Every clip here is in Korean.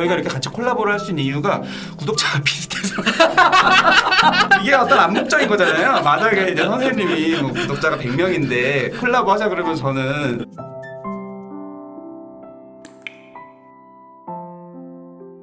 저희가 이렇게 같이 콜라보를 할 수 있는 이유가 구독자가 비슷해서 이게 어떤 암묵적인 거잖아요. 만약에 이제 선생님이 뭐 구독자가 100명인데 콜라보 하자 그러면 저는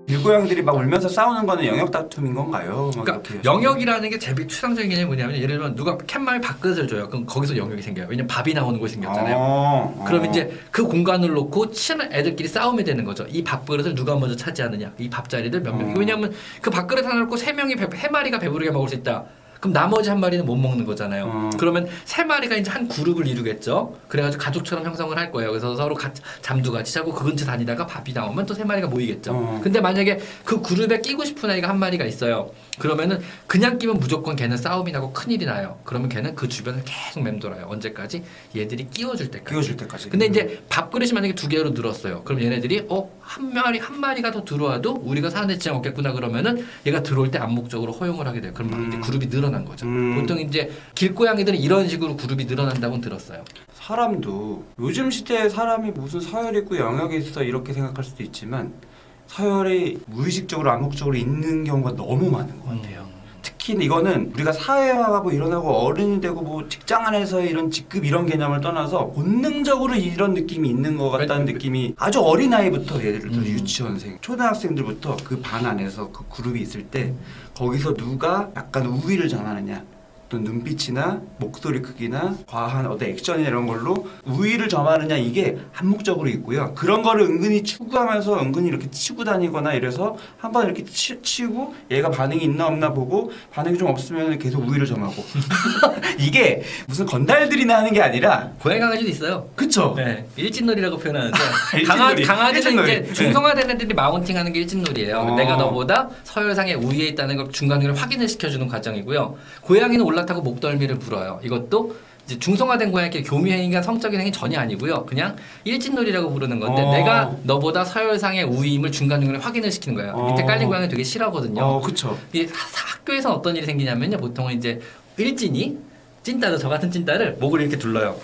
일고양이들이 막 울면서 싸우는 거는 영역 다툼인 건가요? 그러니까 영역이라는 게 제일 추상적인 개념이 뭐냐면 예를 들면 누가 캔말 밥그릇을 줘요. 그럼 거기서 영역이 생겨요. 왜냐면 밥이 나오는 곳이 생겼잖아요. 그럼 이제 그 공간을 놓고 친한 애들끼리 싸움이 되는 거죠. 이 밥그릇을 누가 먼저 차지하느냐. 이 밥자리를 몇 명. 왜냐면 그 밥그릇 하나 놓고 3명이 3마리가 배부르게 먹을 수 있다. 그럼 나머지 1마리는 못 먹는 거잖아요. 그러면 3마리가 이제 한 그룹을 이루겠죠. 그래가지고 가족처럼 형성을 할 거예요. 그래서 서로 잠도 같이 자고 그 근처 다니다가 밥이 나오면 또 3마리가 모이겠죠. 근데 만약에 그 그룹에 끼고 싶은 아이가 1마리가 있어요. 그러면은 그냥 끼면 무조건 걔는 싸움이 나고 큰일이 나요. 그러면 걔는 그 주변을 계속 맴돌아요. 언제까지? 얘들이 끼워줄 때까지. 끼워줄 때까지. 근데 이제 밥그릇이 만약에 2개로 늘었어요. 그럼 얘네들이 한 마리가 더 들어와도 우리가 사는데 지장 없겠구나 그러면은 얘가 들어올 때 암묵적으로 허용을 하게 돼요. 그럼 막 이제 그룹이 늘어난 거죠. 보통 이제 길고양이들은 이런 식으로 그룹이 늘어난다고 들었어요. 사람도 요즘 시대에 사람이 무슨 서열이 있고 영역이 있어 이렇게 생각할 수도 있지만 서열이 무의식적으로 암묵적으로 있는 경우가 너무 많은 것 같아요. 특히 이거는 우리가 사회화가 뭐 일어나고 어른이 되고 뭐 직장 안에서의 이런 직급 이런 개념을 떠나서 본능적으로 이런 느낌이 있는 것 같다는 느낌이 아주 어린 아이부터 예를 들어 유치원생, 초등학생들부터 그 반 안에서 그 그룹이 있을 때 거기서 누가 약간 우위를 점하느냐 또 눈빛이나 목소리 크기나 과한 어떤 액션이나 이런 걸로 우위를 점하느냐 이게 한목적으로 있고요. 그런 거를 은근히 추구하면서 은근히 이렇게 치고 다니거나 이래서 한번 이렇게 치고 얘가 반응이 있나 없나 보고 반응이 좀 없으면 계속 우위를 점하고 이게 무슨 건달들이나 하는 게 아니라 고양이 강아지도 있어요. 그쵸? 네, 일진놀이라고 표현하는데 일진놀이. 강아지는 일진놀이. 이제 중성화된 애들이 마운팅하는 게 일진놀이에요. 내가 너보다 서열상의 우위에 있다는 걸 중간중간에 확인을 시켜주는 과정이고요. 고양이는 올라타고 목덜미를 물어요. 이것도 이제 중성화된 고양이끼리 교미행위가 성적인 행위 전혀 아니고요. 그냥 일진놀이라고 부르는 건데 내가 너보다 서열상의 우위임을 중간중간에 확인을 시키는 거예요. 밑에 깔린 고양이 되게 싫어하거든요. 그쵸. 이게 학교에서 어떤 일이 생기냐면요. 보통은 이제 일진이 찐따도 저 같은 찐따를 목을 이렇게 둘러요.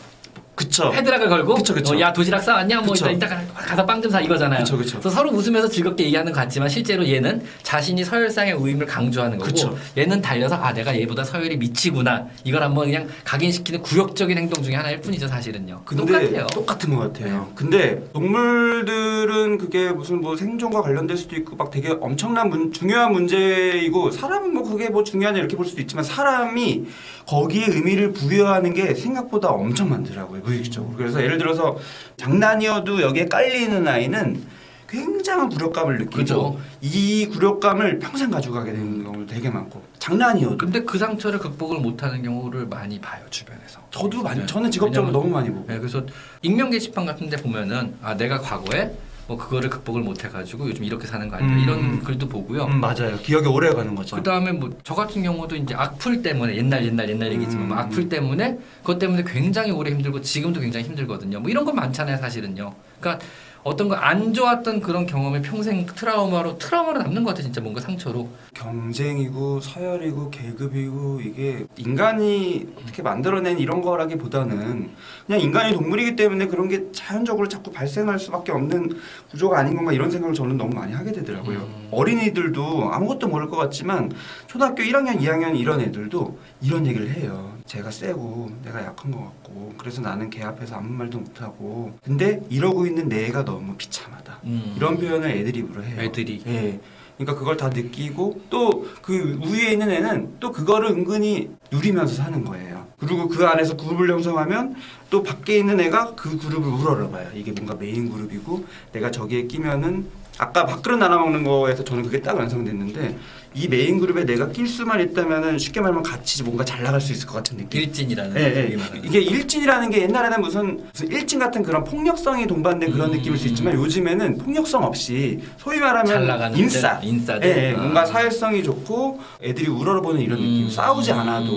그쵸. 헤드락을 걸고 그쵸. 야 도시락 싸왔냐? 뭐 그쵸. 이따 가서 빵 좀 사 이거잖아요. 그쵸. 그래서 서로 웃으면서 즐겁게 얘기하는 것 같지만 실제로 얘는 자신이 서열상의 우위임을 강조하는 거고 그쵸. 얘는 달려서 내가 얘보다 서열이 미치구나 이걸 한번 그냥 각인시키는 굴욕적인 행동 중에 하나일 뿐이죠 사실은요. 근데 똑같아요. 똑같은 것 같아요. 근데 동물들은 그게 무슨 뭐 생존과 관련될 수도 있고 막 되게 엄청난 중요한 문제이고 사람은 뭐 그게 뭐 중요하냐 이렇게 볼 수도 있지만 사람이 거기에 의미를 부여하는 게 생각보다 엄청 많더라고요. 무의식적으로. 그래서 예를 들어서 장난이어도 여기에 깔리는 아이는 굉장한 굴욕감을 느끼고 그죠. 이 굴욕감을 평생 가져가게 되는 경우도 되게 많고 장난이어도 근데 그 상처를 극복을 못하는 경우를 많이 봐요 주변에서. 저도 많이 네. 저는 직업적으로 너무 많이 보고 네, 그래서 익명 게시판 같은데 보면은 내가 과거에 뭐 그거를 극복을 못해가지고 요즘 이렇게 사는 거 아니야 이런 글도 보고요. 맞아요. 기억에 오래 가는 거죠. 그 다음에 뭐 저 같은 경우도 이제 악플 때문에 옛날 얘기지만 뭐 악플 때문에 그것 때문에 굉장히 오래 힘들고 지금도 굉장히 힘들거든요. 뭐 이런 건 많잖아요 사실은요. 그러니까 어떤 거 안 좋았던 그런 경험이 평생 트라우마로 남는 것 같아 진짜 뭔가 상처로. 경쟁이고 서열이고 계급이고 이게 인간이 어떻게 만들어낸 이런 거라기보다는 그냥 인간이 동물이기 때문에 그런 게 자연적으로 자꾸 발생할 수밖에 없는 구조가 아닌 건가 이런 생각을 저는 너무 많이 하게 되더라고요. 어린이들도 아무것도 모를 것 같지만 초등학교 1학년, 2학년 이런 애들도 이런 얘기를 해요. 제가 세고 내가 약한 것 같고 그래서 나는 걔 앞에서 아무 말도 못하고 근데 이러고 있는 내가 너무 비참하다. 이런 표현을 애드립으로 해요. 애들이. 예. 그러니까 그걸 다 느끼고 또 그 위에 있는 애는 또 그거를 은근히 누리면서 사는 거예요. 그리고 그 안에서 그룹을 형성하면 또 밖에 있는 애가 그 그룹을 우러러봐요. 이게 뭔가 메인 그룹이고 내가 저기에 끼면은 아까 밥그릇 나눠 먹는 거에서 저는 그게 딱 완성됐는데 이 메인 그룹에 내가 낄 수만 있다면은 쉽게 말하면 같이 뭔가 잘 나갈 수 있을 것 같은 느낌. 일진이라는. 예. 이게 일진이라는 게 옛날에는 무슨 일진 같은 그런 폭력성이 동반된 그런 느낌일 수 있지만 요즘에는 폭력성 없이 소위 잘 말하면 나가는 인싸들. 예. 뭔가 사회성이 좋고 애들이 우러러보는 이런 느낌. 싸우지 않아도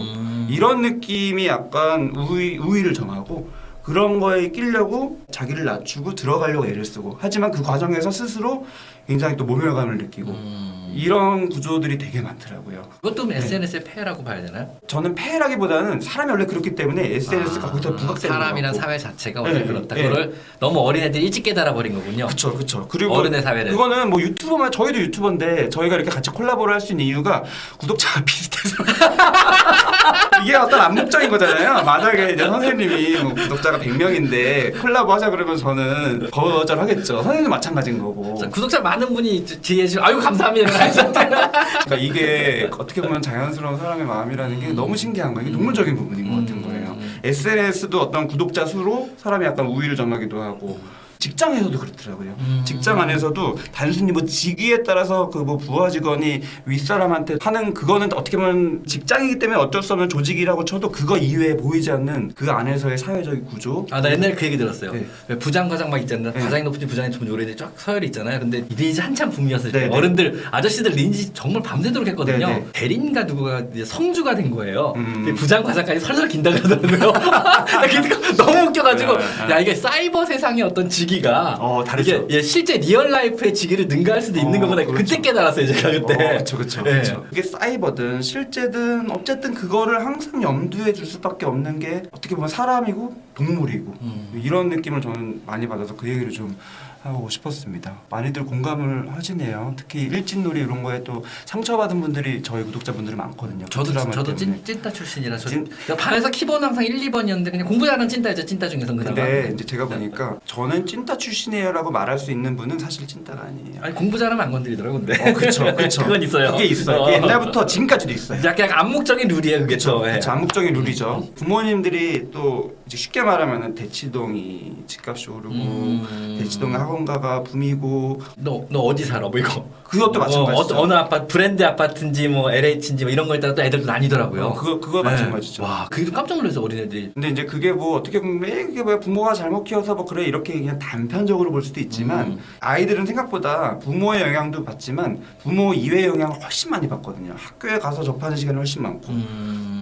이런 느낌이 약간 우위를 정하고 그런 거에 끼려고 자기를 낮추고 들어가려고 애를 쓰고 하지만 그 과정에서 스스로 굉장히 또 모멸감을 느끼고 이런 구조들이 되게 많더라고요. 그것도 SNS의 폐해라고 봐야 되나요? 저는 폐해라기보다는 사람이 원래 그렇기 때문에 SNS가 거기서 부각되는 사람이란 것 같고. 사회 자체가 원래 네, 그렇다. 네. 그거를 너무 어린애들이 일찍 깨달아 버린 거군요. 그쵸. 그리고 어른의 사회를. 그거는 뭐 유튜버만 저희도 유튜버인데 저희가 이렇게 같이 콜라보를 할 수 있는 이유가 구독자가 비슷해서 이게 어떤 암묵적인 거잖아요. 만약에 이제 선생님이 뭐 구독자가 100명인데 콜라보 하자 그러면 저는 거절하겠죠. 선생님도 마찬가지인 거고. 자, 구독자 많은 분이 뒤에 지금 아유 감사합니다. 하셨잖아요. 그러니까 이게 어떻게 보면 자연스러운 사람의 마음이라는 게 너무 신기한 거예요. 이게 동물적인 부분인 것 같은 거예요. SNS도 어떤 구독자 수로 사람이 약간 우위를 점하기도 하고 직장에서도 그렇더라고요. 직장 안에서도 단순히 뭐 직위에 따라서 그 뭐 부하 직원이 윗사람한테 하는 그거는 어떻게 보면 직장이기 때문에 어쩔 수 없는 조직이라고 쳐도 그거 이외에 보이지 않는 그 안에서의 사회적인 구조. 아 나 옛날에 그 얘기 들었어요. 네. 왜 부장 과장 막 있잖아요. 네. 과장이 높은지 부장이 높은지 오래돼 쫙 서열이 있잖아요. 근데 리니지 한참 붐이었을 때 네, 네. 어른들 아저씨들 리니지 정말 밤새도록 했거든요. 네, 네. 대리인가 누구가 이제 성주가 된 거예요. 음. 근데 부장 과장까지 설설 긴다 그러더라고요. 나 그러니까 너무 웃겨가지고 야 이게 사이버 세상의 어떤 직위가 다르죠. 이게 실제 리얼 라이프의 직위를 능가할 수도 있는 거구나. 그렇죠. 그때 깨달았어요 제가 그때. 그렇죠. 네. 그게 사이버든 실제든 어쨌든 그거를 항상 염두에 둘 수밖에 없는 게 어떻게 보면 사람이고 동물이고 이런 느낌을 저는 많이 받아서 그 얘기를 좀 하고 싶었습니다. 많이들 공감을 하시네요. 특히 일진놀이 이런 거에 또 상처받은 분들이 저희 구독자분들이 많거든요. 그 드라마 저도 때문에. 찐따 출신이라 제가 반에서 키보는 항상 1, 2번이었는데 그냥 공부 잘하는 찐따였죠. 찐따 중에서 그나마. 근데 이제 제가 보니까 저는 찐따 출신이에요라고 말할 수 있는 분은 사실 찐따가 아니에요. 아니 공부 잘하면 안 건드리더라고 근데. 그렇죠. 그건 있어요. 그게 있어요. 그게 옛날부터 지금까지도 있어요. 약간 암묵적인 룰이에요 그게. 또. 예. 그쵸, 암묵적인 룰이죠. 부모님들이 또 이제 쉽게 말하면 대치동이 집값이 오르고 대치동의 학원가가 붐이고 너 어디 살아 뭐 이거. 그것도 마찬가지죠. 어느 아파트 브랜드 아파트인지 뭐 LH인지 뭐 이런 거에 따라 또 애들도 나뉘더라고요. 그거 네. 마찬가지죠. 와 그게 깜짝 놀라서 어린애들이. 근데 이제 그게 뭐 어떻게 보면 이게 뭐야 부모가 잘못 키워서 뭐 그래 이렇게 그냥 단편적으로 볼 수도 있지만 아이들은 생각보다 부모의 영향도 받지만 부모 이외의 영향을 훨씬 많이 받거든요. 학교에 가서 접하는 시간이 훨씬 많고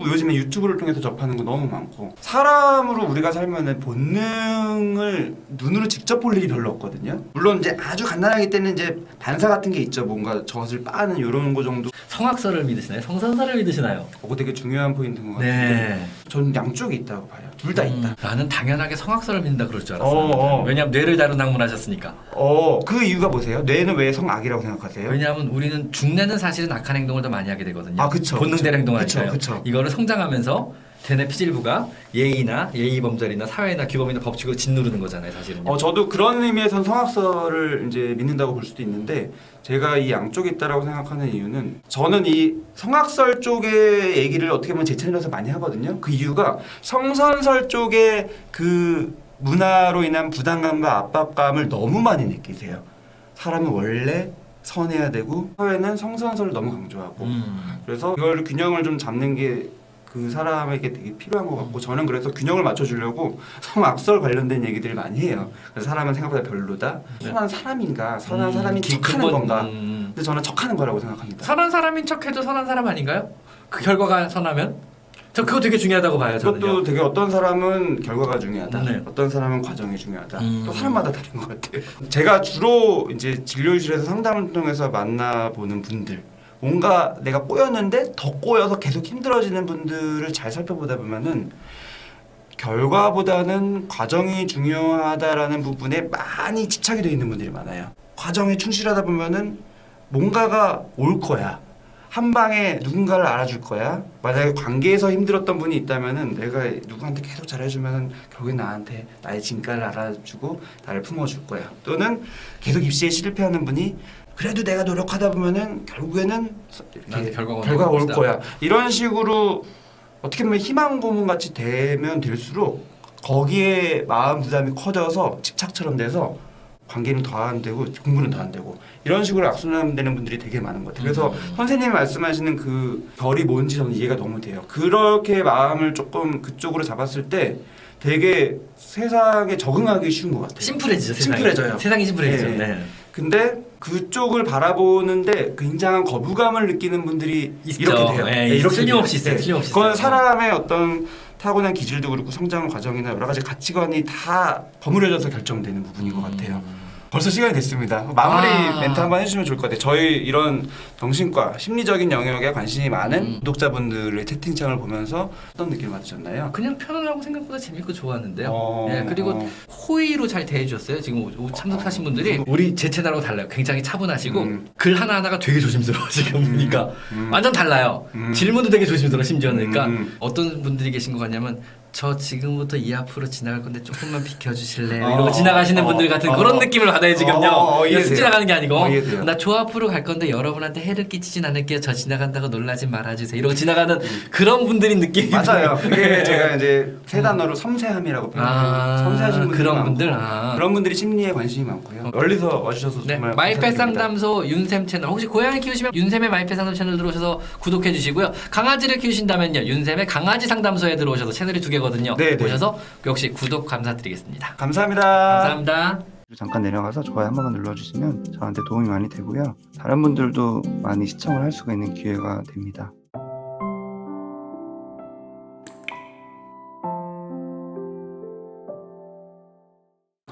요즘에 유튜브를 통해서 접하는 거 너무 많고 사람으로 우리가 살면은 본능을 눈으로 직접 볼 일이 별로 없거든요. 물론 이제 아주 간단하기 때문에 이제 반사 같은 게 있죠. 뭔가 젖을 빠는 이런 거 정도. 성악설을 믿으시나요? 성선설을 믿으시나요? 그거 되게 중요한 포인트인 것 같은데 네. 저는 양쪽이 있다고 봐요. 둘 다 있다. 나는 당연하게 성악설을 믿는다 그럴 줄 알았어요. 왜냐하면 뇌를 다룬 학문을 하셨으니까. 그 이유가 뭐세요? 뇌는 왜 성악이라고 생각하세요? 왜냐하면 우리는 중뇌는 사실은 악한 행동을 더 많이 하게 되거든요. 아, 그쵸, 본능대로 행동하니까요. 그쵸. 이거를 성장하면서 대뇌 피질부가 예의나 예의범절이나 사회나 규범이나 법칙을 짓누르는 거잖아요, 사실은요. 저도 그런 의미에선 성악설을 이제 믿는다고 볼 수도 있는데 제가 이 양쪽이 있다라고 생각하는 이유는 저는 이 성악설 쪽의 얘기를 어떻게 보면 제 채널에서 많이 하거든요. 그 이유가 성선설 쪽의 그 문화로 인한 부담감과 압박감을 너무 많이 느끼세요. 사람은 원래 선해야 되고 사회는 성선설을 너무 강조하고 그래서 이걸 균형을 좀 잡는 게 그 사람에게 되게 필요한 것 같고 저는 그래서 균형을 맞춰주려고 성악설 관련된 얘기들을 많이 해요. 그래서 사람은 생각보다 별로다. 선한 사람인가? 선한 사람인 척하는 건가? 근데 저는 척하는 거라고 생각합니다. 선한 사람인 척해도 선한 사람 아닌가요? 그 결과가 선하면? 저 그거 되게 중요하다고 봐요. 그것도 저는요. 되게 어떤 사람은 결과가 중요하다. 네. 어떤 사람은 과정이 중요하다. 또 사람마다 다른 것 같아요. 제가 주로 이제 진료실에서 상담을 통해서 만나보는 분들 뭔가 내가 꼬였는데 더 꼬여서 계속 힘들어지는 분들을 잘 살펴보다 보면은 결과보다는 과정이 중요하다라는 부분에 많이 집착이 되어 있는 분들이 많아요. 과정에 충실하다 보면은 뭔가가 올 거야. 한 방에 누군가를 알아줄 거야. 만약에 관계에서 힘들었던 분이 있다면은 내가 누구한테 계속 잘해주면은 결국엔 나한테 나의 진가를 알아주고 나를 품어줄 거야. 또는 계속 입시에 실패하는 분이 그래도 내가 노력하다 보면은 결국에는 나한테 결과가 올 거야. 이런 식으로 어떻게 보면 희망 고문 같이 되면 될수록 거기에 마음 부담이 커져서 집착처럼 돼서 관계는 더 안 되고 공부는 더 안 되고 이런 식으로 악순환되는 분들이 되게 많은 것 같아요. 그래서 선생님이 말씀하시는 그 결이 뭔지 저는 이해가 너무 돼요. 그렇게 마음을 조금 그쪽으로 잡았을 때 되게 세상에 적응하기 쉬운 것 같아요. 심플해지죠. 심플해져요. 세상이 심플해지죠. 네. 네. 근데 그쪽을 바라보는데 굉장한 거부감을 느끼는 분들이 있죠. 이렇게 돼요. 네, 이렇게 틀림없이 돼요. 있어요. 틀림없이 그건 있어요. 사람의 어떤 타고난 기질도 그렇고 성장 과정이나 여러 가지 가치관이 다 버무려져서 결정되는 부분인 것 같아요. 벌써 시간이 됐습니다. 마무리 아. 멘트 한번 해주시면 좋을 것 같아요. 저희 이런 정신과 심리적인 영역에 관심이 많은 구독자분들의 채팅창을 보면서 어떤 느낌을 받으셨나요? 그냥 편안하고 생각보다 재밌고 좋았는데요. 예, 그리고 어. 호의로 잘 대해주셨어요. 지금 참석하신 분들이 우리 제 채널하고 달라요. 굉장히 차분하시고 글 하나하나가 되게 조심스러워 지금 보니까 완전 달라요. 질문도 되게 조심스러워 심지어는. 그러니까 어떤 분들이 계신 것 같냐면 저 지금부터 이 앞으로 지나갈 건데 조금만 비켜주실래요? 이러고 지나가시는 분들 같은 그런 느낌을 받아요 지금요. 쓱 지나가는 게 아니고 나 저 앞으로 갈 건데 여러분한테 해를 끼치진 않을게요. 저 지나간다고 놀라지 말아주세요. 이러고 지나가는 그런 분들이 느낌이 맞아요. 그게 제가 이제 세 단어로 섬세함이라고 표현해요. 섬세하신 분들이 그런 많고, 분들 그런 분들이 심리에 관심이 많고요. 멀리서 와주셔서 네, 정말 마이펫 감사드립니다. 상담소 윤샘 채널 혹시 고양이 키우시면 윤샘의 마이펫 상담 채널 들어오셔서 구독해 주시고요. 강아지를 키우신다면요 윤샘의 강아지 상담소에 들어오셔서 채널이 2개거든요. 네, 네. 오셔서 역시 구독 감사드리겠습니다. 감사합니다. 감사합니다. 잠깐 내려가서 좋아요 한 번만 눌러주시면 저한테 도움이 많이 되고요. 다른 분들도 많이 시청을 할 수가 있는 기회가 됩니다.